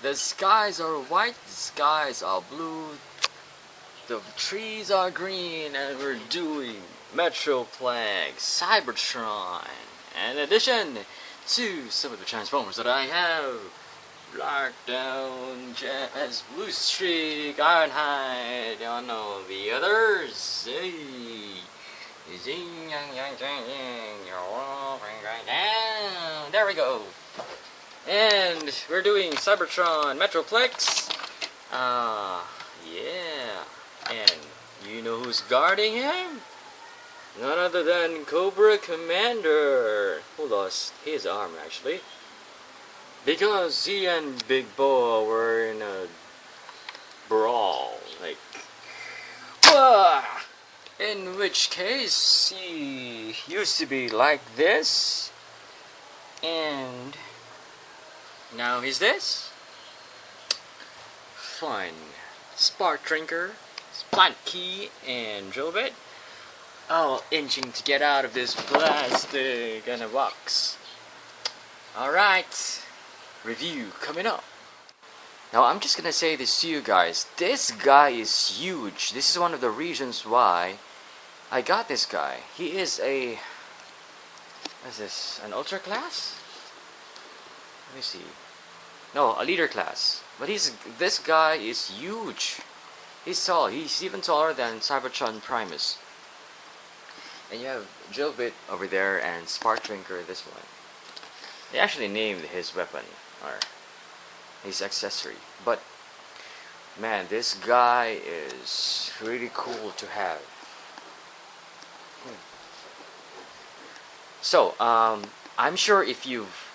The skies are white, the skies are blue, the trees are green, and we're doing Metroplex, Cybertron, in addition to some of the Transformers that I have. Lockdown, Jazz, Blue Streak, Ironhide, don't know the others. Hey. There we go. And we're doing Cybetron Metroplex. Yeah. And you know who's guarding him? None other than Cobra Commander, who lost his arm actually, because he and Big Boa were in a brawl, like, in which case he used to be like this, and now he's this. Fun. Spark Drinker, Plant Key, and Jobit, all inching to get out of this plastic and a box. Alright, review coming up. Now I'm just gonna say this to you guys. This guy is huge. This is one of the reasons why I got this guy. He is a... what is this? An ultra class? Let me see. No, a leader class. But this guy is huge. He's tall. He's even taller than Cybetron Primus. And you have Jobit over there and Spark Drinker, this one. They actually named his weapon, or his accessory. But, man, this guy is really cool to have. So, I'm sure if you've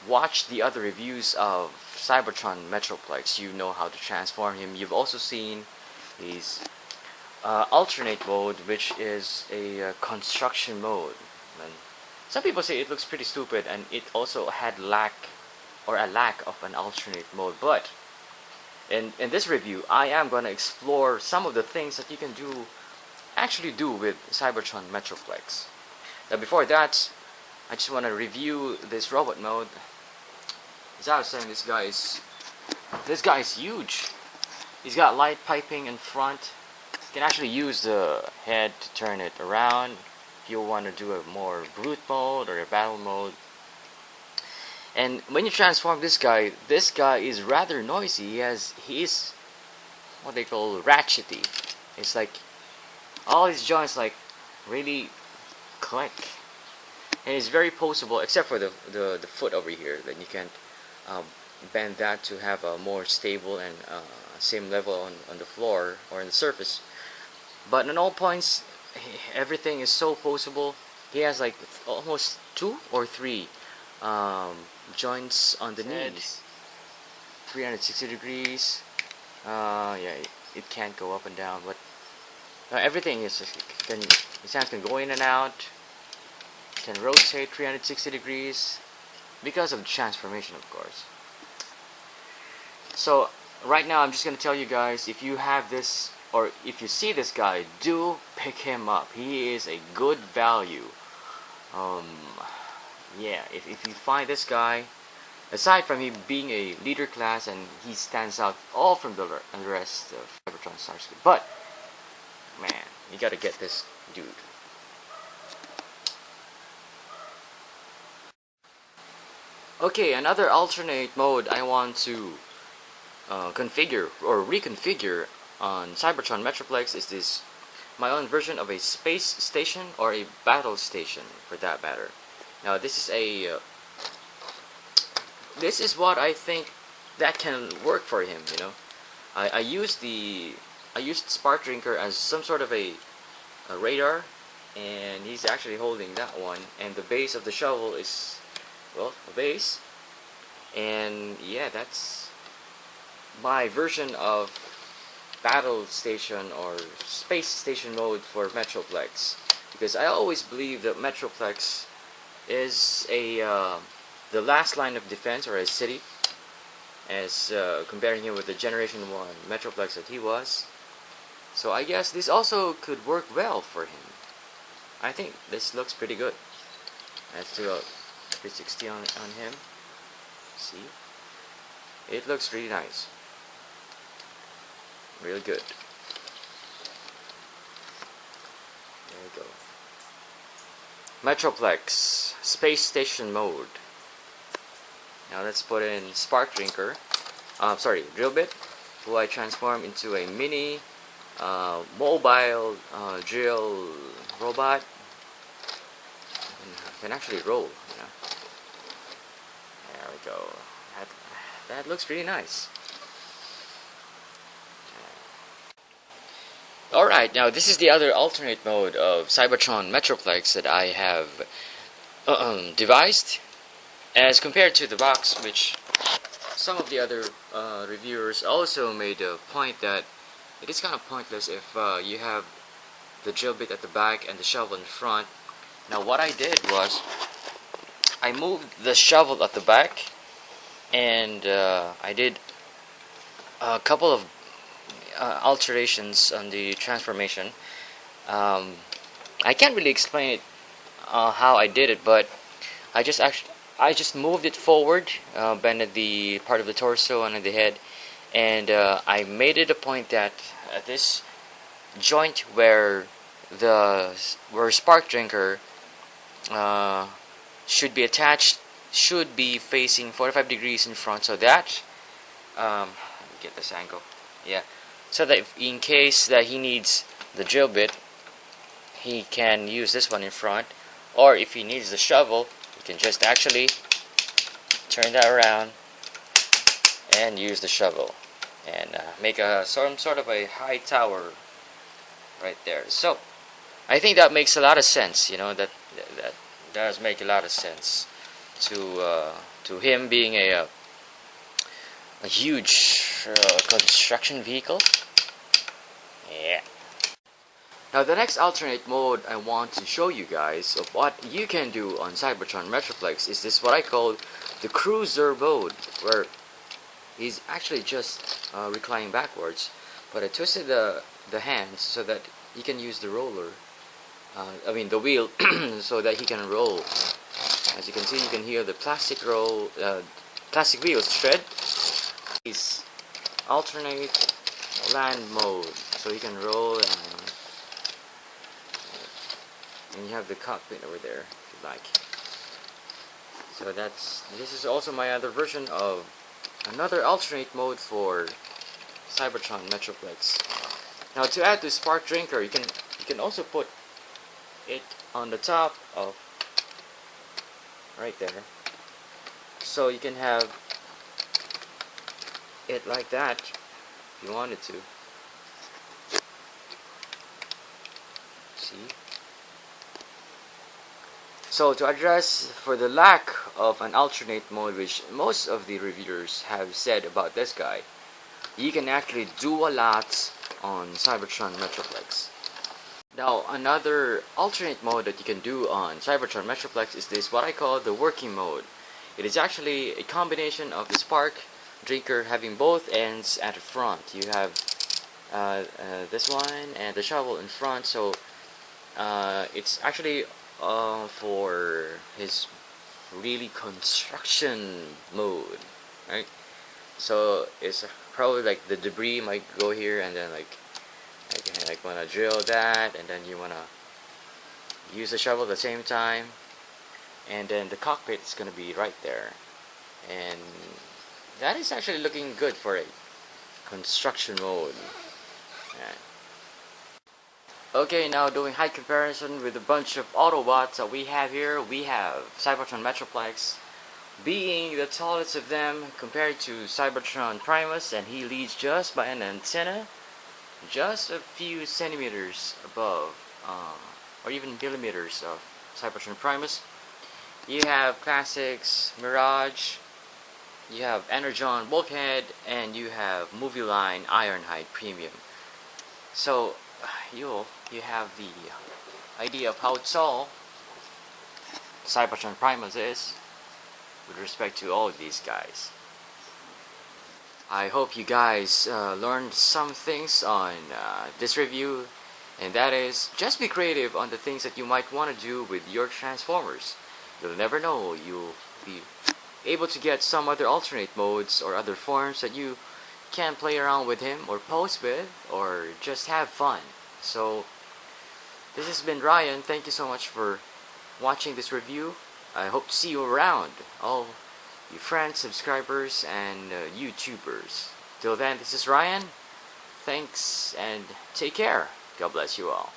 watched the other reviews of Cybetron Metroplex, you know how to transform him. You've also seen his alternate mode, which is a construction mode. And some people say it looks pretty stupid, and it also had a lack of an alternate mode. But in this review, I am going to explore some of the things that you can actually do with Cybetron Metroplex. Now before that, I just want to review this robot mode. As I was saying, this guy is huge. He's got light piping in front. You can actually use the head to turn it around if you want to do a more brute mode or a battle mode. And when you transform this guy is rather noisy. He is what they call ratchety. It's like all his joints like really click. And it's very poseable, except for the foot over here, that you can bend that to have a more stable and same level on the floor or on the surface. But in all points, everything is so poseable. He has like almost 2 or 3 joints on the knees. 360 degrees. Yeah, it can't go up and down, but everything is his hands can go in and out. Can rotate 360 degrees because of the transformation, of course. So right now I'm just gonna tell you guys, if you have this, or if you see this guy, do pick him up. He is a good value. Yeah, if you find this guy, aside from him being a leader class, and he stands out all from the rest of Cybetron Starscream, but man, you gotta get this dude. Okay, another alternate mode I want to configure or reconfigure on Cybetron Metroplex is this, my own version of a space station, or a battle station for that matter. Now this is what I think that can work for him. You know, I used Spark Drinker as some sort of a radar, and he's actually holding that one, and the base of the shovel is, well, a base. And yeah, that's my version of battle station or space station mode for Metroplex, because I always believe that Metroplex is the last line of defense, or a city, as comparing him with the Generation 1 Metroplex that he was. So I guess this also could work well for him. I think this looks pretty good. Let's do a 360 on him. See? It looks really nice. Real good. There we go. Metroplex Space Station mode. Now let's put in Spark Drinker. Sorry, Drill Bit, who I transform into a mini mobile drill robot. Can actually roll. You know. There we go. That looks really nice. Alright, now this is the other alternate mode of Cybetron Metroplex that I have devised, as compared to the box, which some of the other reviewers also made a point that it is kind of pointless if you have the drill bit at the back and the shovel in front. Now what I did was I moved the shovel at the back, and I did a couple of alterations on the transformation. I can't really explain it how I did it, but I just moved it forward, bended the part of the torso and the head, and I made it a point that this joint where Spark Drinker should be attached should be facing 45 degrees in front, so that let me get this angle. Yeah. So that if, in case that he needs the drill bit, he can use this one in front, or if he needs the shovel, he can just actually turn that around and use the shovel and make some sort of a high tower right there. So I think that makes a lot of sense. You know, that does make a lot of sense to him being a huge construction vehicle. Yeah. Now the next alternate mode I want to show you guys of what you can do on Cybetron Metroplex is this, what I call the cruiser mode, where he's actually just reclining backwards, but I twisted the hands so that he can use the roller, the wheel, so that he can roll. As you can see, you can hear the plastic wheels tread. He's alternate land mode, so you can roll, and you have the cockpit over there if you like. So this is also my other version of another alternate mode for Cybetron Metroplex. Now to add to Spark Drinker, you can also put it on the top of right there, so you can have it like that if you wanted to. See? So to address for the lack of an alternate mode, which most of the reviewers have said about this guy, you can actually do a lot on Cybetron Metroplex. Now another alternate mode that you can do on Cybetron Metroplex is this, what I call the working mode. It is actually a combination of the Spark Drinker having both ends at the front. You have this one and the shovel in front, so it's actually for his really construction mode, right? So it's probably like the debris might go here, and then like wanna drill that, and then you wanna use the shovel at the same time, and then the cockpit is gonna be right there, and that is actually looking good for a construction mode. Yeah. Okay, now doing height comparison with a bunch of Autobots that we have here. We have Cybetron Metroplex being the tallest of them compared to Cybetron Primus, and he leads just by an antenna, just a few centimeters above, or even millimeters of Cybetron Primus. You have Classics, Mirage, you have Energon Bulkhead, and you have Movie Line Ironhide Premium. So you have the idea of how tall Cybetron Primus is with respect to all of these guys. I hope you guys learned some things on this review, and that is, just be creative on the things that you might want to do with your Transformers. You'll never know, you'll be able to get some other alternate modes or other forms that you can play around with him or pose with or just have fun. So this has been Ryan. Thank you so much for watching this review. I hope to see you around, all you friends, subscribers, and YouTubers. Till then, this is Ryan. Thanks and take care. God bless you all.